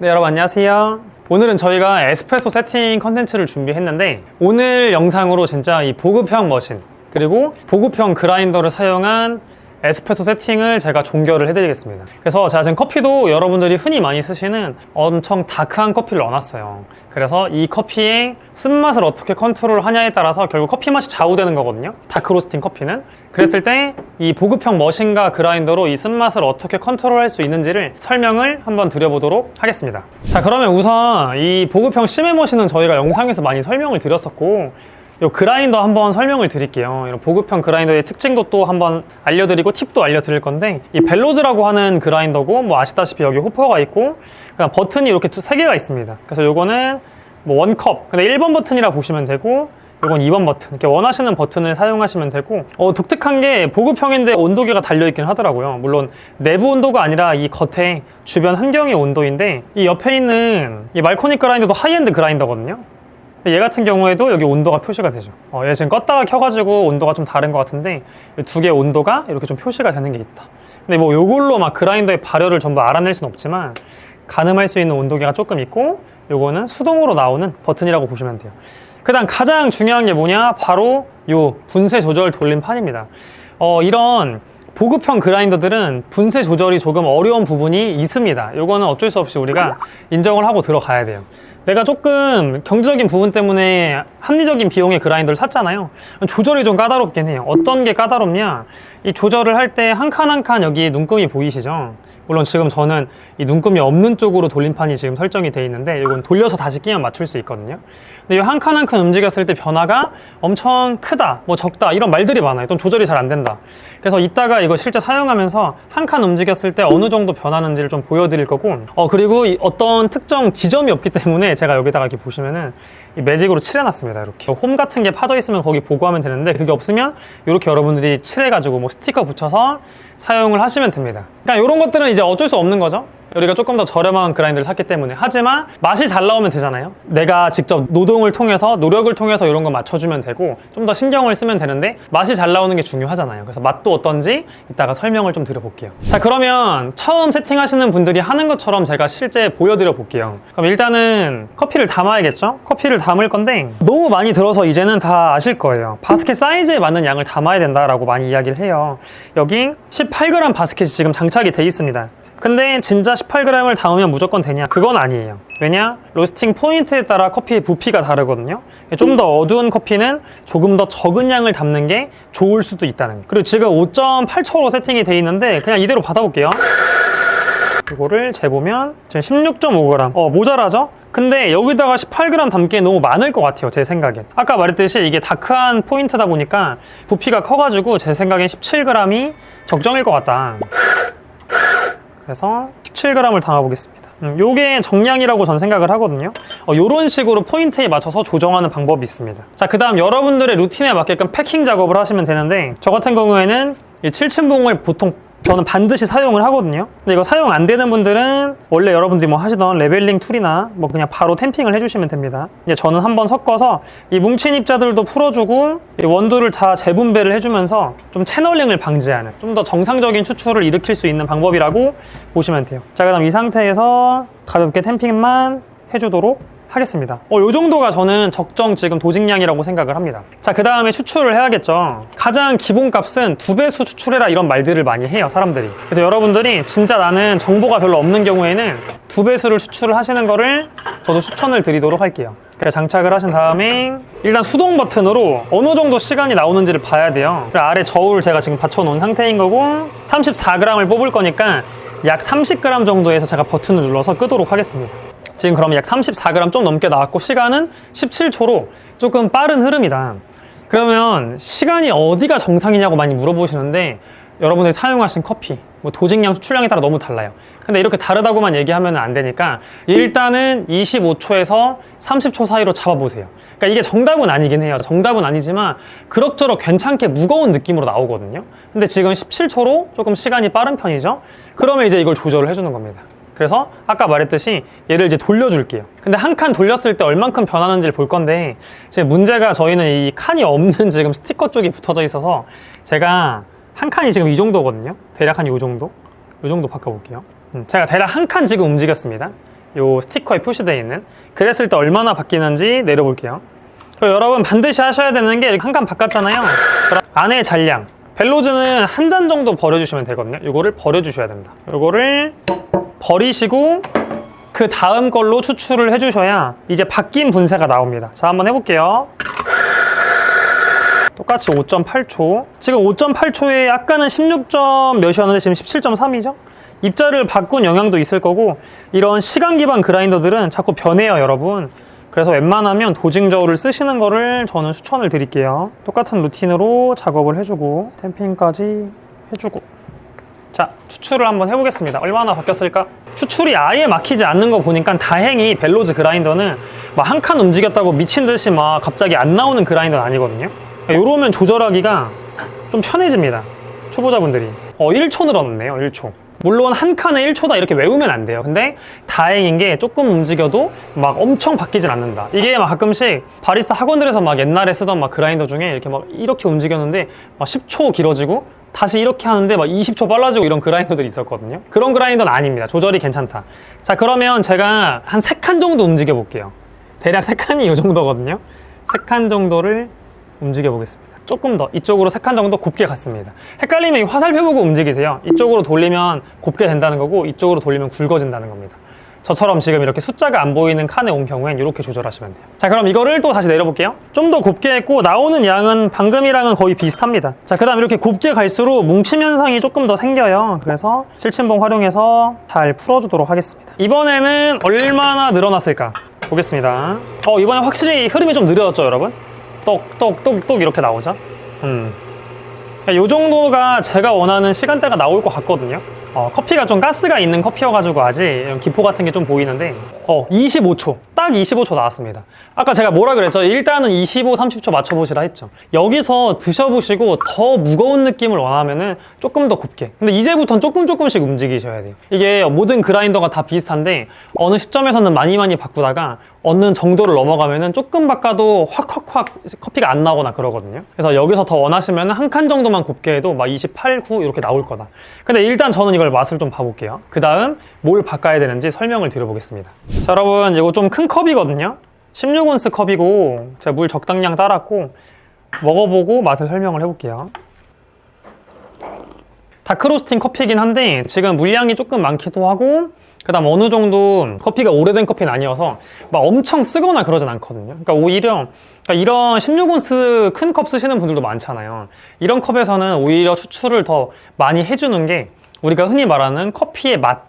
네, 여러분 안녕하세요. 오늘은 저희가 에스프레소 세팅 컨텐츠를 준비했는데 오늘 영상으로 진짜 이 보급형 머신 그리고 보급형 그라인더를 사용한 에스프레소 세팅을 제가 종결을 해드리겠습니다. 그래서 제가 지금 커피도 여러분들이 흔히 많이 쓰시는 엄청 다크한 커피를 넣어놨어요. 그래서 이 커피의 쓴맛을 어떻게 컨트롤하냐에 따라서 결국 커피 맛이 좌우되는 거거든요. 다크 로스팅 커피는. 그랬을 때 이 보급형 머신과 그라인더로 이 쓴맛을 어떻게 컨트롤할 수 있는지를 설명을 한번 드려보도록 하겠습니다. 자, 그러면 우선 이 보급형 심해 머신은 저희가 영상에서 많이 설명을 드렸었고 이 그라인더 한번 설명을 드릴게요. 이런 보급형 그라인더의 특징도 또 한번 알려드리고 팁도 알려드릴 건데, 이 벨로즈라고 하는 그라인더고, 뭐 아시다시피 여기 호퍼가 있고 그냥 버튼이 이렇게 세 개가 있습니다. 그래서 요거는 뭐 원컵, 근데 1번 버튼이라 보시면 되고, 요건 2번 버튼, 이렇게 원하시는 버튼을 사용하시면 되고, 독특한 게 보급형인데 온도계가 달려있긴 하더라고요. 물론 내부 온도가 아니라 이 겉에 주변 환경의 온도인데, 이 옆에 있는 이 말코닉 그라인더도 하이엔드 그라인더거든요. 얘 같은 경우에도 여기 온도가 표시가 되죠. 얘 지금 껐다가 켜가지고 온도가 좀 다른 것 같은데 두 개의 온도가 이렇게 좀 표시가 되는 게 있다. 근데 뭐 요걸로 막 그라인더의 발열을 전부 알아낼 수는 없지만 가늠할 수 있는 온도계가 조금 있고, 요거는 수동으로 나오는 버튼이라고 보시면 돼요. 그 다음 가장 중요한 게 뭐냐, 바로 요 분쇄 조절 돌림판입니다. 이런 보급형 그라인더들은 분쇄 조절이 조금 어려운 부분이 있습니다. 요거는 어쩔 수 없이 우리가 인정을 하고 들어가야 돼요. 내가 조금 경제적인 부분 때문에 합리적인 비용의 그라인더를 샀잖아요. 조절이 좀 까다롭긴 해요. 어떤 게 까다롭냐, 이 조절을 할 때 한 칸 한 칸 여기 눈금이 보이시죠? 물론 지금 저는 이 눈금이 없는 쪽으로 돌림판이 지금 설정이 되어 있는데 이건 돌려서 다시 끼면 맞출 수 있거든요. 근데 이 한 칸 한 칸 움직였을 때 변화가 엄청 크다, 뭐 적다, 이런 말들이 많아요. 또 조절이 잘 안 된다. 그래서 이따가 이거 실제 사용하면서 한 칸 움직였을 때 어느 정도 변하는지를 좀 보여드릴 거고, 그리고 어떤 특정 지점이 없기 때문에 제가 여기다가 이렇게 보시면은 이 매직으로 칠해놨습니다. 이렇게 홈 같은 게 파져 있으면 거기 보고하면 되는데, 그게 없으면 이렇게 여러분들이 칠해가지고 뭐 스티커 붙여서 사용을 하시면 됩니다. 그러니까 이런 것들은 이제 어쩔 수 없는 거죠. 우리가 조금 더 저렴한 그라인더를 샀기 때문에. 하지만 맛이 잘 나오면 되잖아요. 내가 직접 노동을 통해서, 노력을 통해서 이런 거 맞춰주면 되고 좀 더 신경을 쓰면 되는데 맛이 잘 나오는 게 중요하잖아요. 그래서 맛도 어떤지 이따가 설명을 좀 드려볼게요. 자, 그러면 처음 세팅하시는 분들이 하는 것처럼 제가 실제 보여드려 볼게요. 그럼 일단은 커피를 담아야겠죠? 커피를 담을 건데 너무 많이 들어서 이제는 다 아실 거예요. 바스켓 사이즈에 맞는 양을 담아야 된다라고 많이 이야기를 해요. 여기 18g 바스켓이 지금 장착이 돼 있습니다. 근데 진짜 18g을 담으면 무조건 되냐? 그건 아니에요. 왜냐? 로스팅 포인트에 따라 커피의 부피가 다르거든요. 좀 더 어두운 커피는 조금 더 적은 양을 담는 게 좋을 수도 있다는 거예요. 그리고 지금 5.8초로 세팅이 돼 있는데 그냥 이대로 받아볼게요. 이거를 재보면 지금 16.5g. 모자라죠? 근데 여기다가 18g 담기에 너무 많을 것 같아요, 제 생각엔. 아까 말했듯이 이게 다크한 포인트다 보니까 부피가 커가지고 제 생각엔 17g이 적정일 것 같다. 그래서 17g을 담아보겠습니다. 요게 정량이라고 전 생각을 하거든요. 요런 식으로 포인트에 맞춰서 조정하는 방법이 있습니다. 자, 그 다음 여러분들의 루틴에 맞게끔 패킹 작업을 하시면 되는데, 저 같은 경우에는 이 7층봉을 보통 저는 반드시 사용을 하거든요. 근데 이거 사용 안 되는 분들은 원래 여러분들이 뭐 하시던 레벨링 툴이나 뭐 그냥 바로 탬핑을 해주시면 됩니다. 이제 저는 한번 섞어서 이 뭉친 입자들도 풀어주고 이 원두를 다 재분배를 해주면서 좀 채널링을 방지하는, 좀 더 정상적인 추출을 일으킬 수 있는 방법이라고 보시면 돼요. 자, 그다음 이 상태에서 가볍게 탬핑만 해주도록 하겠습니다. 요 정도가 저는 적정 지금 도직량이라고 생각을 합니다. 자, 그 다음에 추출을 해야겠죠. 가장 기본값은 2배수 추출해라, 이런 말들을 많이 해요, 사람들이. 그래서 여러분들이 진짜 나는 정보가 별로 없는 경우에는 2배수를 추출을 하시는 거를 저도 추천을 드리도록 할게요. 그래서 장착을 하신 다음에 일단 수동 버튼으로 어느 정도 시간이 나오는지를 봐야 돼요. 아래 저울 제가 지금 받쳐 놓은 상태인 거고, 34g을 뽑을 거니까 약 30g 정도에서 제가 버튼을 눌러서 끄도록 하겠습니다. 지금 그러면 약 34g 좀 넘게 나왔고 시간은 17초로 조금 빠른 흐름이다. 그러면 시간이 어디가 정상이냐고 많이 물어보시는데, 여러분들이 사용하신 커피, 뭐 도직량, 추출량에 따라 너무 달라요. 근데 이렇게 다르다고만 얘기하면 안 되니까 일단은 25초에서 30초 사이로 잡아보세요. 그러니까 이게 정답은 아니긴 해요. 정답은 아니지만 그럭저럭 괜찮게 무거운 느낌으로 나오거든요. 근데 지금 17초로 조금 시간이 빠른 편이죠. 그러면 이제 이걸 조절을 해주는 겁니다. 그래서 아까 말했듯이 얘를 이제 돌려줄게요. 근데 한 칸 돌렸을 때 얼만큼 변하는지를 볼 건데, 지금 문제가 저희는 이 칸이 없는 지금 스티커 쪽이 붙어져 있어서 제가 한 칸이 지금 이 정도거든요. 대략 한 이 정도? 이 정도 바꿔볼게요. 제가 대략 한 칸 지금 움직였습니다. 요 스티커에 표시되어 있는. 그랬을 때 얼마나 바뀌는지 내려볼게요. 여러분 반드시 하셔야 되는 게 한 칸 바꿨잖아요. 그럼 안에 잔량 벨로즈는 한 잔 정도 버려주시면 되거든요. 요거를 버려주셔야 됩니다. 요거를 버리시고 그 다음 걸로 추출을 해주셔야 이제 바뀐 분쇄가 나옵니다. 자, 한번 해볼게요. 똑같이 5.8초. 지금 5.8초에 아까는 16점 몇이었는데 지금 17.3이죠? 입자를 바꾼 영향도 있을 거고, 이런 시간 기반 그라인더들은 자꾸 변해요, 여러분. 그래서 웬만하면 도징 저울을 쓰시는 거를 저는 추천을 드릴게요. 똑같은 루틴으로 작업을 해주고 탬핑까지 해주고. 자, 추출을 한번 해보겠습니다. 얼마나 바뀌었을까? 추출이 아예 막히지 않는 거 보니까 다행히 벨로즈 그라인더는 막 한 칸 움직였다고 미친 듯이 막 갑자기 안 나오는 그라인더는 아니거든요. 요러면 조절하기가 좀 편해집니다. 초보자분들이 1초 늘어났네요. 1초. 물론 한 칸에 1초다 이렇게 외우면 안 돼요. 근데 다행인 게 조금 움직여도 막 엄청 바뀌진 않는다. 이게 막 가끔씩 바리스타 학원들에서 막 옛날에 쓰던 막 그라인더 중에 이렇게 막 이렇게 움직였는데 막 10초 길어지고 다시 이렇게 하는데 막 20초 빨라지고 이런 그라인더들이 있었거든요. 그런 그라인더는 아닙니다. 조절이 괜찮다. 자, 그러면 제가 한 3칸 정도 움직여 볼게요. 대략 3칸이 이 정도거든요. 3칸 정도를 움직여 보겠습니다. 조금 더 이쪽으로 3칸 정도 곱게 갔습니다. 헷갈리면 이 화살표 보고 움직이세요. 이쪽으로 돌리면 곱게 된다는 거고 이쪽으로 돌리면 굵어진다는 겁니다. 저처럼 지금 이렇게 숫자가 안 보이는 칸에 온 경우엔 이렇게 조절하시면 돼요. 자, 그럼 이거를 또 다시 내려볼게요. 좀 더 곱게 했고 나오는 양은 방금이랑은 거의 비슷합니다. 자, 그 다음 이렇게 곱게 갈수록 뭉침 현상이 조금 더 생겨요. 그래서 실침봉 활용해서 잘 풀어주도록 하겠습니다. 이번에는 얼마나 늘어났을까 보겠습니다. 이번에 확실히 흐름이 좀 느려졌죠, 여러분? 똑똑똑똑 이렇게 나오죠. 이 정도가 제가 원하는 시간대가 나올 것 같거든요. 커피가 좀 가스가 있는 커피여가지고 아직 기포 같은 게 좀 보이는데 25초 딱 25초 나왔습니다. 아까 제가 뭐라 그랬죠? 일단은 25, 30초 맞춰보시라 했죠. 여기서 드셔보시고 더 무거운 느낌을 원하면은 조금 더 곱게, 근데 이제부터는 조금씩 움직이셔야 돼요. 이게 모든 그라인더가 다 비슷한데 어느 시점에서는 많이 바꾸다가 어느 정도를 넘어가면은 조금 바꿔도 확 커피가 안 나오거나 그러거든요. 그래서 여기서 더 원하시면은 한 칸 정도만 곱게 해도 막 28, 9 이렇게 나올 거다. 근데 일단 저는 이걸 맛을 좀 봐볼게요. 그 다음 뭘 바꿔야 되는지 설명을 드려보겠습니다. 자, 여러분 이거 좀 큰 컵이거든요. 16온스 컵이고 제가 물 적당량 따랐고 먹어보고 맛을 설명을 해볼게요. 다크로스팅 커피이긴 한데 지금 물량이 조금 많기도 하고 그 다음 어느 정도 커피가 오래된 커피는 아니어서 막 엄청 쓰거나 그러진 않거든요. 그러니까 오히려 이런 16온스 큰 컵 쓰시는 분들도 많잖아요. 이런 컵에서는 오히려 추출을 더 많이 해주는 게 우리가 흔히 말하는 커피의 맛,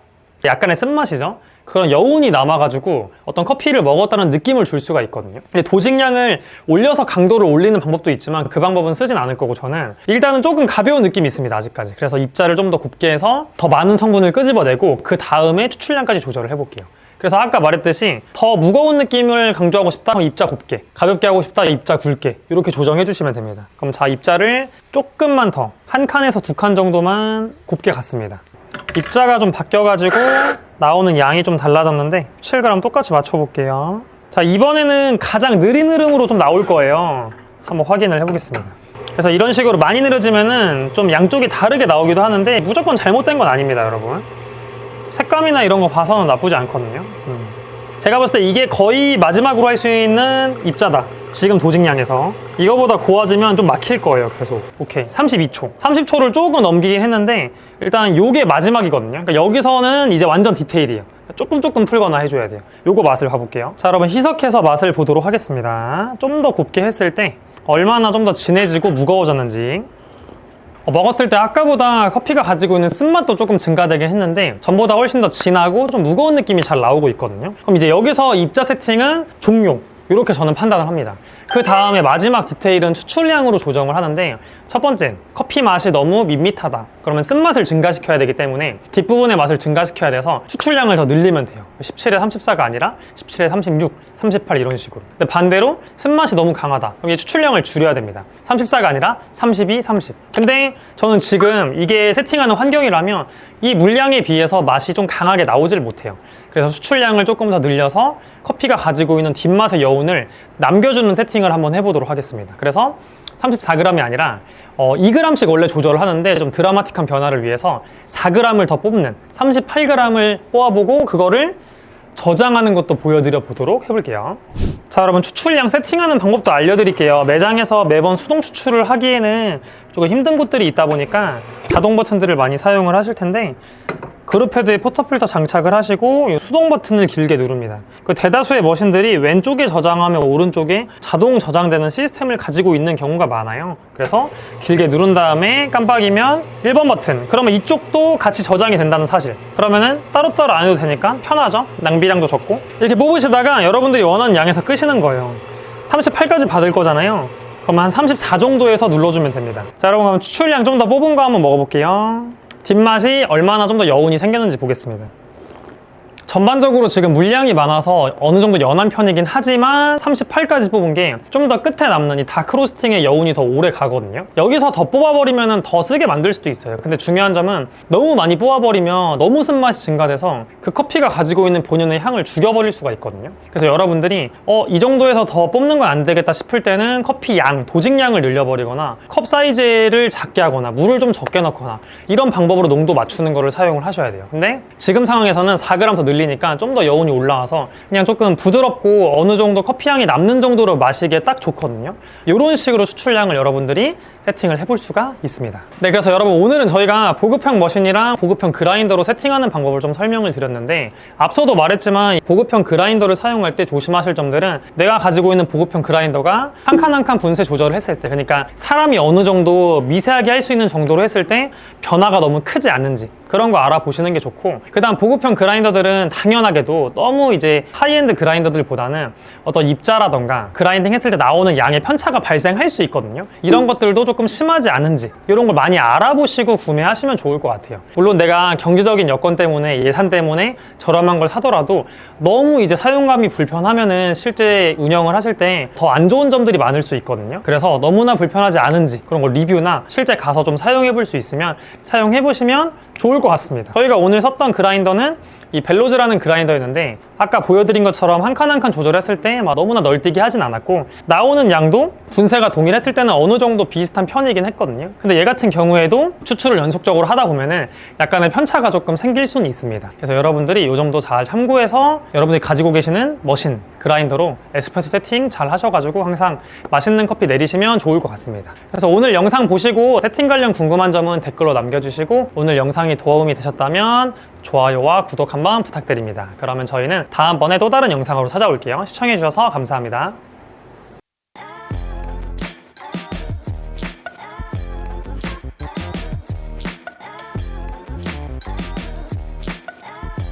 약간의 쓴맛이죠. 그런 여운이 남아가지고 어떤 커피를 먹었다는 느낌을 줄 수가 있거든요. 근데 도징량을 올려서 강도를 올리는 방법도 있지만 그 방법은 쓰진 않을 거고 저는 일단은 조금 가벼운 느낌이 있습니다, 아직까지. 그래서 입자를 좀 더 곱게 해서 더 많은 성분을 끄집어내고 그 다음에 추출량까지 조절을 해볼게요. 그래서 아까 말했듯이 더 무거운 느낌을 강조하고 싶다? 그럼 입자 곱게, 가볍게 하고 싶다? 입자 굵게, 이렇게 조정해 주시면 됩니다. 그럼 자, 입자를 조금만 더, 한 칸에서 2칸 정도만 곱게 갔습니다. 입자가 좀 바뀌어가지고 나오는 양이 좀 달라졌는데 7g 똑같이 맞춰볼게요. 자, 이번에는 가장 느린 흐름으로 좀 나올 거예요. 한번 확인을 해보겠습니다. 그래서 이런 식으로 많이 느려지면은 좀 양쪽이 다르게 나오기도 하는데 무조건 잘못된 건 아닙니다, 여러분. 색감이나 이런 거 봐서는 나쁘지 않거든요. 제가 봤을 때 이게 거의 마지막으로 할 수 있는 입자다. 지금 도징량에서 이거보다 고와지면 좀 막힐 거예요. 계속. 오케이, 32초 30초를 조금 넘기긴 했는데 일단 요게 마지막이거든요. 그러니까 여기서는 이제 완전 디테일이에요. 조금 풀거나 해줘야 돼요. 요거 맛을 봐볼게요. 자, 여러분 희석해서 맛을 보도록 하겠습니다. 좀 더 곱게 했을 때 얼마나 좀 더 진해지고 무거워졌는지. 먹었을 때 아까보다 커피가 가지고 있는 쓴맛도 조금 증가되긴 했는데 전보다 훨씬 더 진하고 좀 무거운 느낌이 잘 나오고 있거든요. 그럼 이제 여기서 입자 세팅은 종료, 이렇게 저는 판단을 합니다. 그 다음에 마지막 디테일은 추출량으로 조정을 하는데 첫 번째, 커피 맛이 너무 밋밋하다. 그러면 쓴맛을 증가시켜야 되기 때문에 뒷부분의 맛을 증가시켜야 돼서 추출량을 더 늘리면 돼요. 17에 34가 아니라 17에 36, 38 이런 식으로. 근데 반대로 쓴맛이 너무 강하다. 그럼 이 추출량을 줄여야 됩니다. 34가 아니라 32, 30. 근데 저는 지금 이게 세팅하는 환경이라면 이 물량에 비해서 맛이 좀 강하게 나오질 못해요. 그래서 추출량을 조금 더 늘려서 커피가 가지고 있는 뒷맛의 여운을 남겨주는 세팅을 한번 해보도록 하겠습니다. 그래서 34g이 아니라 2g씩 원래 조절을 하는데 좀 드라마틱한 변화를 위해서 4g을 더 뽑는 38g을 뽑아보고 그거를 저장하는 것도 보여드려 보도록 해볼게요. 자, 여러분 추출량 세팅하는 방법도 알려드릴게요. 매장에서 매번 수동 추출을 하기에는 조금 힘든 곳들이 있다 보니까 자동 버튼들을 많이 사용을 하실 텐데, 그룹 헤드에 포터필터 장착을 하시고 수동 버튼을 길게 누릅니다. 그 대다수의 머신들이 왼쪽에 저장하면 오른쪽에 자동 저장되는 시스템을 가지고 있는 경우가 많아요. 그래서 길게 누른 다음에 깜빡이면 1번 버튼, 그러면 이쪽도 같이 저장이 된다는 사실. 그러면은 따로따로 안 해도 되니까 편하죠. 낭비량도 적고. 이렇게 뽑으시다가 여러분들이 원하는 양에서 끄시는 거예요. 38까지 받을 거잖아요. 그럼 한 34 정도에서 눌러주면 됩니다. 자, 여러분 그럼 추출량 좀 더 뽑은 거 한번 먹어볼게요. 뒷맛이 얼마나 좀 더 여운이 생겼는지 보겠습니다. 전반적으로 지금 물량이 많아서 어느 정도 연한 편이긴 하지만 38까지 뽑은 게 좀 더 끝에 남는 이 다크 로스팅의 여운이 더 오래 가거든요. 여기서 더 뽑아버리면 더 쓰게 만들 수도 있어요. 근데 중요한 점은 너무 많이 뽑아버리면 너무 쓴맛이 증가돼서 그 커피가 가지고 있는 본연의 향을 죽여버릴 수가 있거든요. 그래서 여러분들이 이 정도에서 더 뽑는 건 안 되겠다 싶을 때는 커피 양, 도직량을 늘려버리거나 컵 사이즈를 작게 하거나 물을 좀 적게 넣거나 이런 방법으로 농도 맞추는 거를 사용을 하셔야 돼요. 근데 지금 상황에서는 4g 더 늘리니까 좀 더 여운이 올라와서 그냥 조금 부드럽고 어느 정도 커피 향이 남는 정도로 마시기에 딱 좋거든요. 이런 식으로 추출량을 여러분들이 세팅을 해볼 수가 있습니다. 네, 그래서 여러분 오늘은 저희가 보급형 머신이랑 보급형 그라인더로 세팅하는 방법을 좀 설명을 드렸는데, 앞서도 말했지만 보급형 그라인더를 사용할 때 조심하실 점들은 내가 가지고 있는 보급형 그라인더가 한 칸 한 칸 분쇄 조절을 했을 때, 그러니까 사람이 어느 정도 미세하게 할 수 있는 정도로 했을 때 변화가 너무 크지 않은지 그런 거 알아보시는 게 좋고, 그 다음 보급형 그라인더들은 당연하게도 너무 이제 하이엔드 그라인더들보다는 어떤 입자라던가 그라인딩 했을 때 나오는 양의 편차가 발생할 수 있거든요. 이런 것들도 조금 심하지 않은지 이런 걸 많이 알아보시고 구매하시면 좋을 것 같아요. 물론 내가 경제적인 여건 때문에, 예산 때문에 저렴한 걸 사더라도 너무 이제 사용감이 불편하면은 실제 운영을 하실 때 더 안 좋은 점들이 많을 수 있거든요. 그래서 너무나 불편하지 않은지 그런 거 리뷰나 실제 가서 좀 사용해 볼 수 있으면 사용해 보시면 좋을 것 같습니다. 저희가 오늘 썼던 그라인더는 이 벨로즈라는 그라인더였는데, 아까 보여드린 것처럼 한 칸 한 칸 조절했을 때 막 너무나 널뛰게 하진 않았고, 나오는 양도 분쇄가 동일했을 때는 어느 정도 비슷한 편이긴 했거든요. 근데 얘 같은 경우에도 추출을 연속적으로 하다 보면은 약간의 편차가 조금 생길 수는 있습니다. 그래서 여러분들이 이 점도 잘 참고해서 여러분들이 가지고 계시는 머신, 그라인더로 에스프레소 세팅 잘 하셔가지고 항상 맛있는 커피 내리시면 좋을 것 같습니다. 그래서 오늘 영상 보시고 세팅 관련 궁금한 점은 댓글로 남겨주시고, 오늘 영상이 도움이 되셨다면 좋아요와 구독 한번 부탁드립니다. 그러면 저희는 다음번에 또 다른 영상으로 찾아올게요. 시청해주셔서 감사합니다.